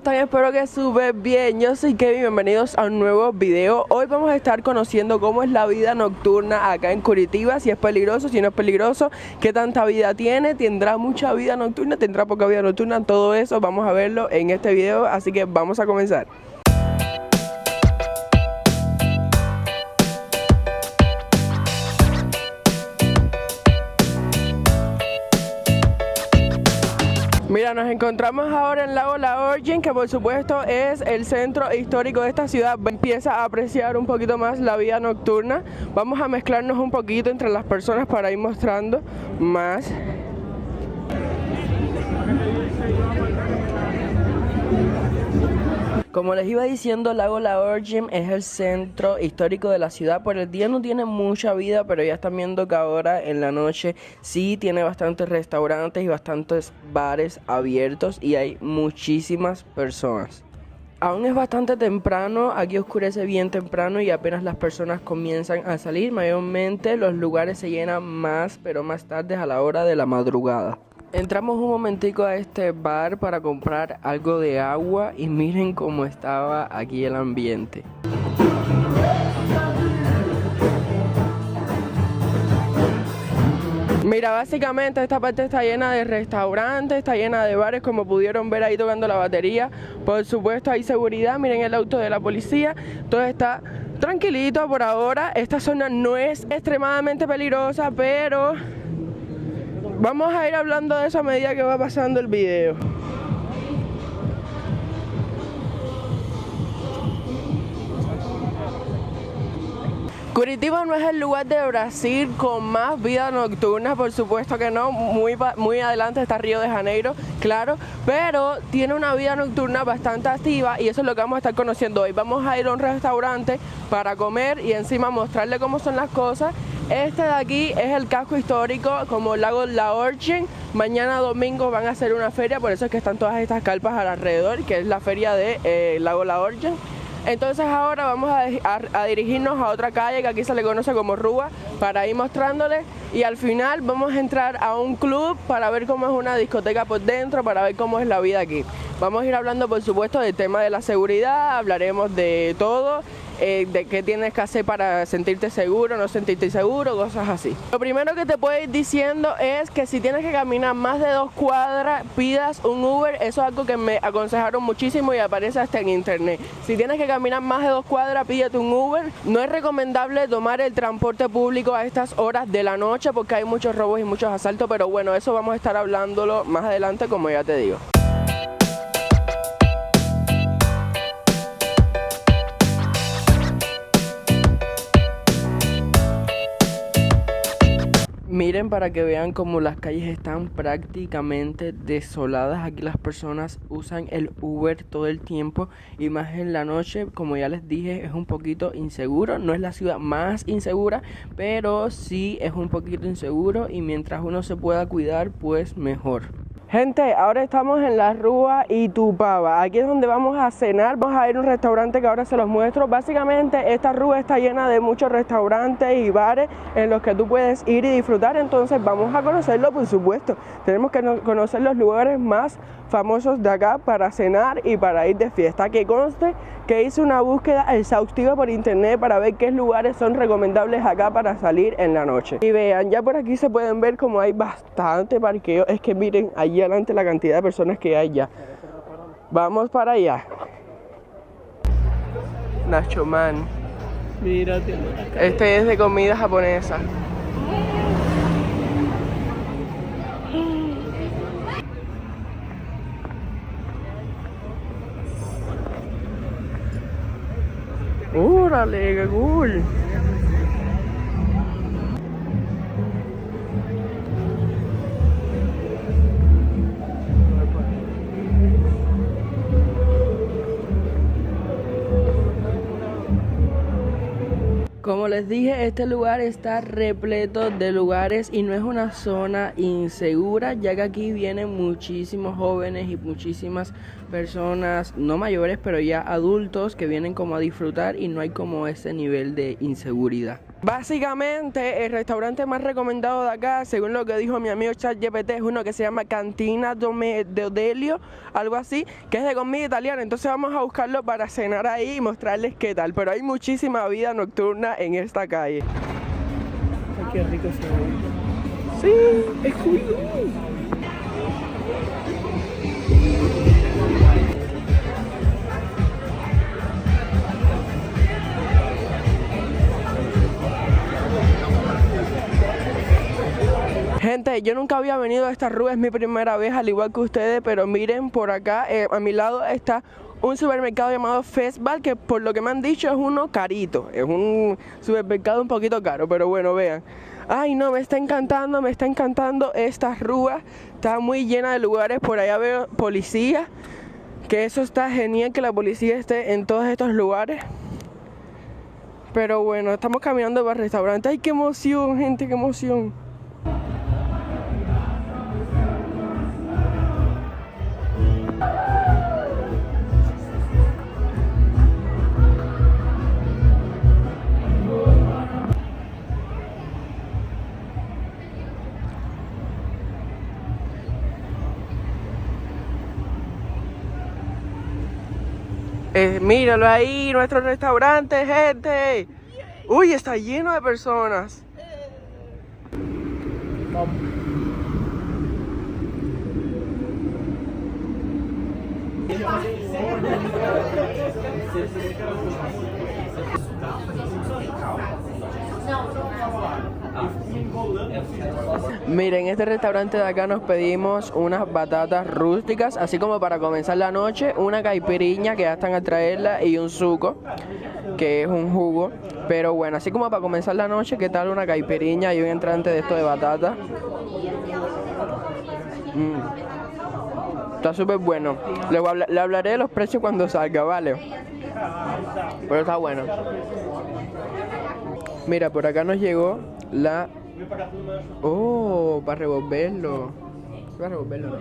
están? Espero que súper bien. Yo soy Kevin, bienvenidos a un nuevo video. Hoy vamos a estar conociendo cómo es la vida nocturna acá en Curitiba, si es peligroso, si no es peligroso, qué tanta vida tiene, tendrá mucha vida nocturna, tendrá poca vida nocturna, todo eso vamos a verlo en este video, así que vamos a comenzar. Mira, nos encontramos ahora en Lago La Origin, que por supuesto es el centro histórico de esta ciudad. Empieza a apreciar un poquito más la vida nocturna. Vamos a mezclarnos un poquito entre las personas para ir mostrando más. Como les iba diciendo, Lago La Origin es el centro histórico de la ciudad. Por el día no tiene mucha vida, pero ya están viendo que ahora en la noche sí tiene bastantes restaurantes y bastantes bares abiertos y hay muchísimas personas. Aún es bastante temprano, aquí oscurece bien temprano y apenas las personas comienzan a salir. Mayormente los lugares se llenan más, pero más tarde a la hora de la madrugada. Entramos un momentico a este bar para comprar algo de agua y miren cómo estaba aquí el ambiente. Mira, básicamente esta parte está llena de restaurantes, está llena de bares, como pudieron ver ahí tocando la batería. Por supuesto hay seguridad, miren el auto de la policía, todo está tranquilito por ahora. Esta zona no es extremadamente peligrosa, pero vamos a ir hablando de eso a medida que va pasando el video. Curitiba no es el lugar de Brasil con más vida nocturna, por supuesto que no, muy adelante está Río de Janeiro, claro, pero tiene una vida nocturna bastante activa y eso es lo que vamos a estar conociendo hoy. Vamos a ir a un restaurante para comer y encima mostrarle cómo son las cosas. Este de aquí es el casco histórico como Lago La Origin. Mañana domingo van a hacer una feria, por eso es que están todas estas carpas alrededor, que es la feria de Lago La Origin. Entonces ahora vamos a dirigirnos a otra calle que aquí se le conoce como Rúa para ir mostrándoles y al final vamos a entrar a un club para ver cómo es una discoteca por dentro, para ver cómo es la vida aquí. Vamos a ir hablando por supuesto del tema de la seguridad, hablaremos de todo, de qué tienes que hacer para sentirte seguro, no sentirte seguro, cosas así. Lo primero que te puedo ir diciendo es que si tienes que caminar más de 2 cuadras, pidas un Uber. Eso es algo que me aconsejaron muchísimo y aparece hasta en internet. Si tienes que caminar más de 2 cuadras, pídete un Uber. No es recomendable tomar el transporte público a estas horas de la noche porque hay muchos robos y muchos asaltos, pero bueno, eso vamos a estar hablándolo más adelante, como ya te digo. Miren para que vean cómo las calles están prácticamente desoladas. Aquí las personas usan el Uber todo el tiempo y más en la noche. Como ya les dije, es un poquito inseguro. No es la ciudad más insegura, pero sí es un poquito inseguro y mientras uno se pueda cuidar, pues mejor. Gente, ahora estamos en la Rúa Itupava. Aquí es donde vamos a cenar. Vamos a ir a un restaurante que ahora se los muestro. Básicamente esta rúa está llena de muchos restaurantes y bares en los que tú puedes ir y disfrutar. Entonces vamos a conocerlo, por supuesto. Tenemos que conocer los lugares más famosos de acá para cenar y para ir de fiesta. Que conste que hice una búsqueda exhaustiva por internet para ver qué lugares son recomendables acá para salir en la noche. Y vean, ya por aquí se pueden ver como hay bastante parqueo. Es que miren allí adelante la cantidad de personas que hay ya. Vamos para allá. Nacho Man. Mírate. Este es de comida japonesa. ¡Órale, qué cool! Como les dije, este lugar está repleto de lugares y no es una zona insegura, ya que aquí vienen muchísimos jóvenes y muchísimas personas, no mayores, pero ya adultos, que vienen como a disfrutar y no hay como ese nivel de inseguridad. Básicamente, el restaurante más recomendado de acá, según lo que dijo mi amigo ChatGPT, es uno que se llama Cantina de Odelio, algo así, que es de comida italiana. Entonces vamos a buscarlo para cenar ahí y mostrarles qué tal. Pero hay muchísima vida nocturna en esta calle. Ay, qué rico se ve. Sí, es cool. Gente, yo nunca había venido a esta rúa, es mi primera vez, al igual que ustedes, pero miren por acá, a mi lado está un supermercado llamado Festival, que por lo que me han dicho es uno carito, es un supermercado un poquito caro, pero bueno, vean. Ay no, me está encantando esta rúa, está muy llena de lugares, por allá veo policía, que eso está genial que la policía esté en todos estos lugares. Pero bueno, estamos caminando para el restaurante, ay qué emoción, gente, qué emoción. Míralo ahí, nuestro restaurante, gente. Uy, está lleno de personas. Miren, en este restaurante de acá nos pedimos unas batatas rústicas, así como para comenzar la noche, una caipiriña que ya están a traerla y un suco, que es un jugo. Pero bueno, así como para comenzar la noche, ¿qué tal una caipiriña y un entrante de esto de batata? Está súper bueno. Le hablaré de los precios cuando salga, ¿vale? Pero está bueno. Mira, por acá nos llegó la... Oh, para revolverlo. Para revolverlo, ¿no?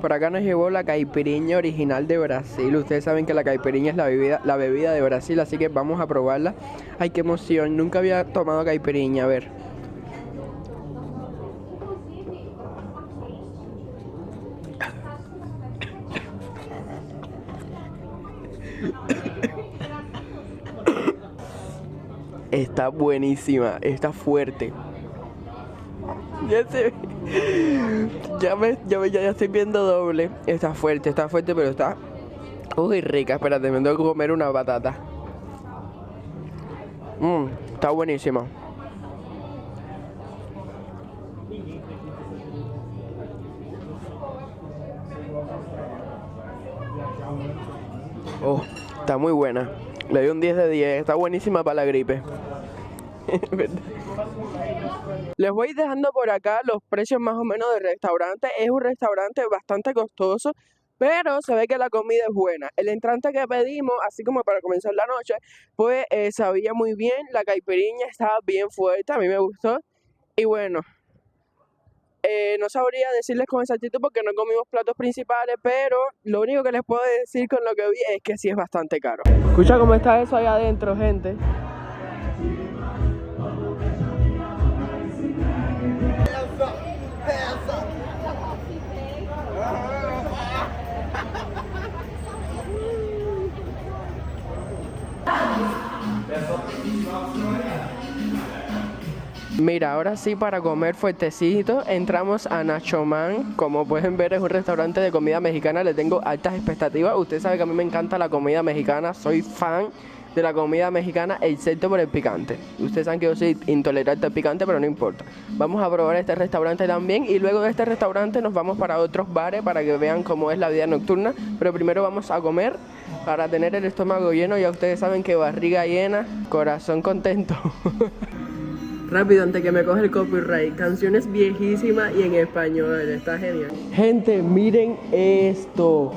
Por acá nos llegó la caipiriña original de Brasil. Ustedes saben que la caipiriña es la bebida de Brasil, así que vamos a probarla. Ay, qué emoción. Nunca había tomado caipiriña, a ver. Está buenísima, está fuerte. Ya se ve. Ya estoy viendo doble. Está fuerte, pero está... Uy, rica, espérate, me tengo que comer una batata. Está buenísima. Oh, está muy buena. Le doy un 10 de 10, está buenísima para la gripe. Les voy dejando por acá los precios más o menos del restaurante. Es un restaurante bastante costoso, pero se ve que la comida es buena. El entrante que pedimos, así como para comenzar la noche, pues sabía muy bien. La caipiriña estaba bien fuerte, a mí me gustó. Y bueno, no sabría decirles con exactitud porque no comimos platos principales, pero lo único que les puedo decir con lo que vi es que sí es bastante caro. Escucha cómo está eso allá adentro, gente. Mira, ahora sí, para comer fuertecito, entramos a Nacho Man. Como pueden ver, es un restaurante de comida mexicana. Le tengo altas expectativas. Usted sabe que a mí me encanta la comida mexicana. Soy fan de la comida mexicana, excepto por el picante. Ustedes saben que yo soy intolerante al picante, pero no importa. Vamos a probar este restaurante también. Y luego de este restaurante nos vamos para otros bares para que vean cómo es la vida nocturna. Pero primero vamos a comer para tener el estómago lleno. Ya ustedes saben que barriga llena, corazón contento. Rápido, antes que me coge el copyright. Canciones viejísimas y en español. Está genial. Gente, miren esto.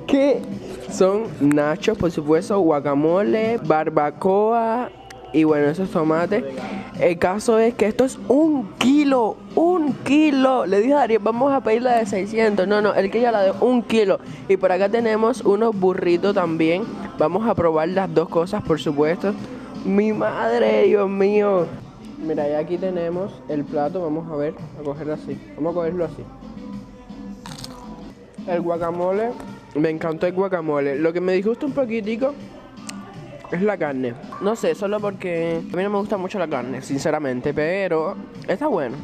¿Qué? Son nachos, por supuesto, guacamole, barbacoa y bueno, esos tomates. El caso es que esto es un kilo. Le dije a Ariel, vamos a pedir la de 600. No, él quería la de 1 kilo. Y por acá tenemos unos burritos también. Vamos a probar las dos cosas, por supuesto. Mi madre, Dios mío. Mira, y aquí tenemos el plato, vamos a ver, a cogerlo así. Vamos a cogerlo así. El guacamole, me encantó el guacamole. Lo que me disgusta un poquitico es la carne. No sé, solo porque a mí no me gusta mucho la carne, sinceramente, pero está bueno.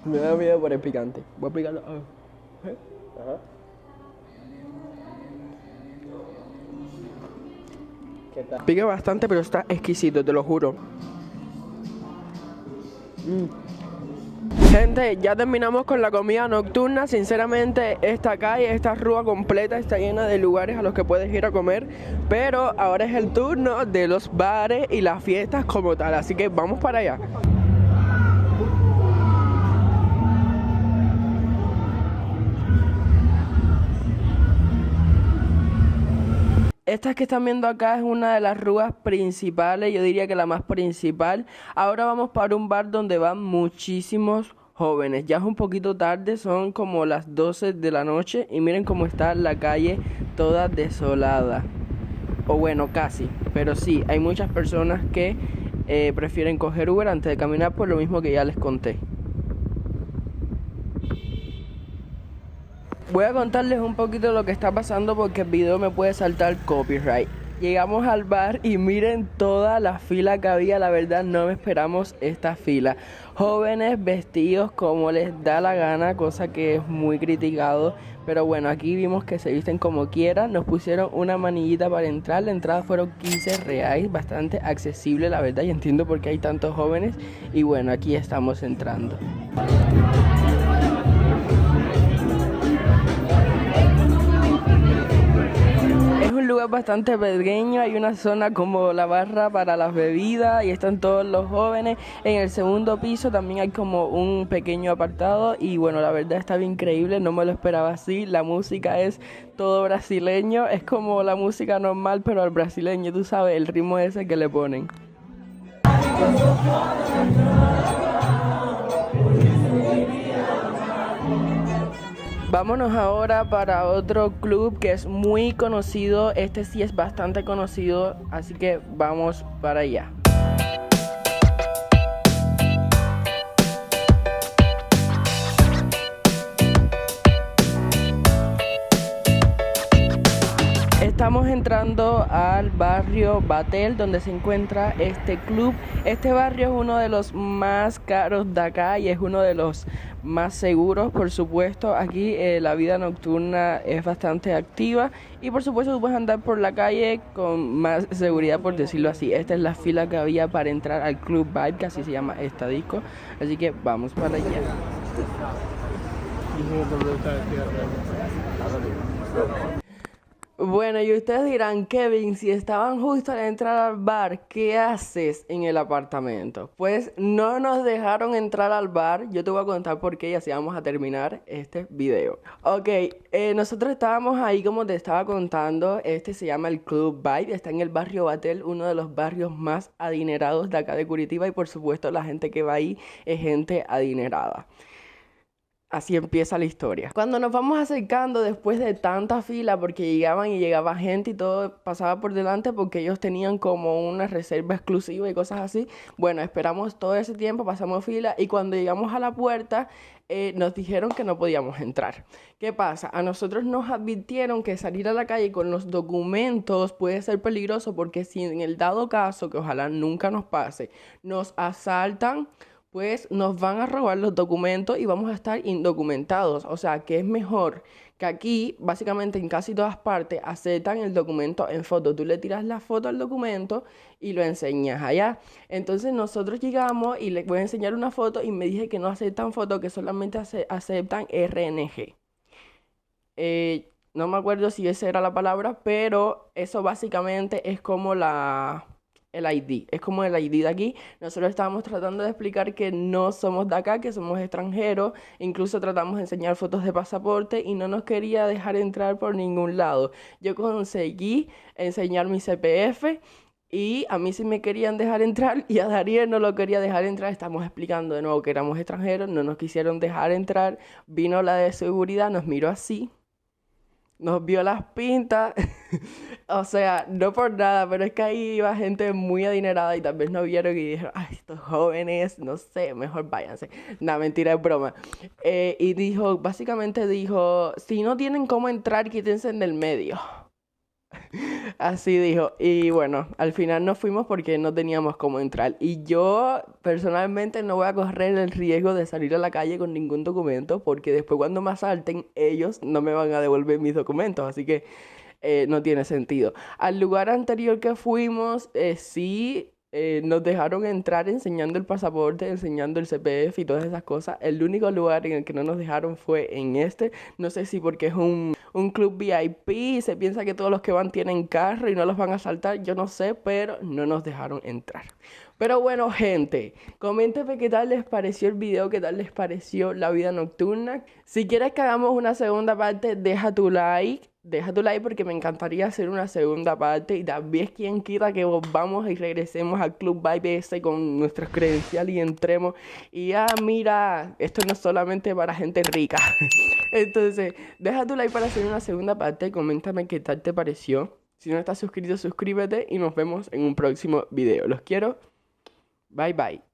Me da miedo por el picante. Voy a picarlo. Ajá. ¿Qué tal? Pica bastante, pero está exquisito, te lo juro. Gente, ya terminamos con la comida nocturna. Sinceramente, esta calle, esta rúa completa está llena de lugares a los que puedes ir a comer. Pero ahora es el turno de los bares y las fiestas como tal. Así que vamos para allá. Esta que están viendo acá es una de las rúas principales, yo diría que la más principal. Ahora vamos para un bar donde van muchísimos jóvenes. Ya es un poquito tarde, son como las 12 de la noche y miren cómo está la calle toda desolada. O bueno, casi, pero sí, hay muchas personas que prefieren coger Uber antes de caminar por lo mismo que ya les conté. Voy a contarles un poquito lo que está pasando porque el video me puede saltar copyright. Llegamos al bar y miren toda la fila que había, la verdad no me esperamos esta fila. Jóvenes vestidos como les da la gana, cosa que es muy criticado. Pero bueno, aquí vimos que se visten como quieran, nos pusieron una manillita para entrar, la entrada fueron 15 reais, bastante accesible la verdad y entiendo por qué hay tantos jóvenes. Y bueno, aquí estamos entrando. Un lugar bastante pequeño, hay una zona como la barra para las bebidas y están todos los jóvenes. En el segundo piso también hay como un pequeño apartado y bueno, la verdad estaba increíble, no me lo esperaba así. La música es todo brasileño, es como la música normal pero al brasileño, tú sabes, el ritmo ese que le ponen. Vámonos ahora para otro club que es muy conocido, este sí es bastante conocido, así que vamos para allá. Estamos entrando al barrio Batel, donde se encuentra este club. Este barrio es uno de los más caros de acá y es uno de los más seguros, por supuesto. Aquí la vida nocturna es bastante activa y por supuesto tú puedes andar por la calle con más seguridad, por decirlo así. Esta es la fila que había para entrar al Club Vibe, que así se llama esta disco. Así que vamos para allá. Bueno, y ustedes dirán, Kevin, si estaban justo al entrar al bar, ¿qué haces en el apartamento? Pues no nos dejaron entrar al bar, yo te voy a contar por qué y así vamos a terminar este video. Ok, nosotros estábamos ahí como te estaba contando, este se llama el Club Vibe, está en el barrio Batel, uno de los barrios más adinerados de acá de Curitiba y por supuesto la gente que va ahí es gente adinerada. Así empieza la historia. Cuando nos vamos acercando después de tanta fila, porque llegaban y llegaba gente y todo pasaba por delante porque ellos tenían como una reserva exclusiva y cosas así. Bueno, esperamos todo ese tiempo, pasamos fila y cuando llegamos a la puerta nos dijeron que no podíamos entrar. ¿Qué pasa? A nosotros nos advirtieron que salir a la calle con los documentos puede ser peligroso porque si en el dado caso, que ojalá nunca nos pase, nos asaltan, pues nos van a robar los documentos y vamos a estar indocumentados. O sea, que es mejor que aquí, básicamente en casi todas partes, aceptan el documento en foto. Tú le tiras la foto al documento y lo enseñas allá. Entonces nosotros llegamos y les voy a enseñar una foto y me dije que no aceptan foto, que solamente aceptan RNG. No me acuerdo si esa era la palabra, pero eso básicamente es como el ID, es como el ID de aquí. Nosotros estábamos tratando de explicar que no somos de acá, que somos extranjeros, incluso tratamos de enseñar fotos de pasaporte y no nos quería dejar entrar por ningún lado. Yo conseguí enseñar mi CPF y a mí sí me querían dejar entrar y a Dariel no lo quería dejar entrar. Estamos explicando de nuevo que éramos extranjeros, no nos quisieron dejar entrar. Vino la de seguridad, nos miró así, nos vio las pintas O sea, no por nada, pero es que ahí iba gente muy adinerada y tal vez no vieron y dijeron, ay, estos jóvenes, no sé, mejor váyanse. Nah, mentira, es broma. Y dijo, básicamente dijo, si no tienen cómo entrar, quítense del medio. Así dijo. Y bueno, al final nos fuimos porque no teníamos cómo entrar. Y yo personalmente no voy a correr el riesgo de salir a la calle con ningún documento porque después cuando me asalten, ellos no me van a devolver mis documentos. Así que no tiene sentido. Al lugar anterior que fuimos, sí. Nos dejaron entrar enseñando el pasaporte, enseñando el CPF y todas esas cosas. El único lugar en el que no nos dejaron fue en este. No sé si porque es un club VIP, se piensa que todos los que van tienen carro y no los van a asaltar, yo no sé, pero no nos dejaron entrar. Pero bueno, gente, coméntenme qué tal les pareció el video, qué tal les pareció la vida nocturna. Si quieres que hagamos una segunda parte, deja tu like porque me encantaría hacer una segunda parte y también quien quita que volvamos y regresemos al Club Vibe ese con nuestras credenciales y entremos y mira, esto no es solamente para gente rica. Entonces, deja tu like para hacer una segunda parte, coméntame qué tal te pareció. Si no estás suscrito, suscríbete y nos vemos en un próximo video. Los quiero. Bye bye.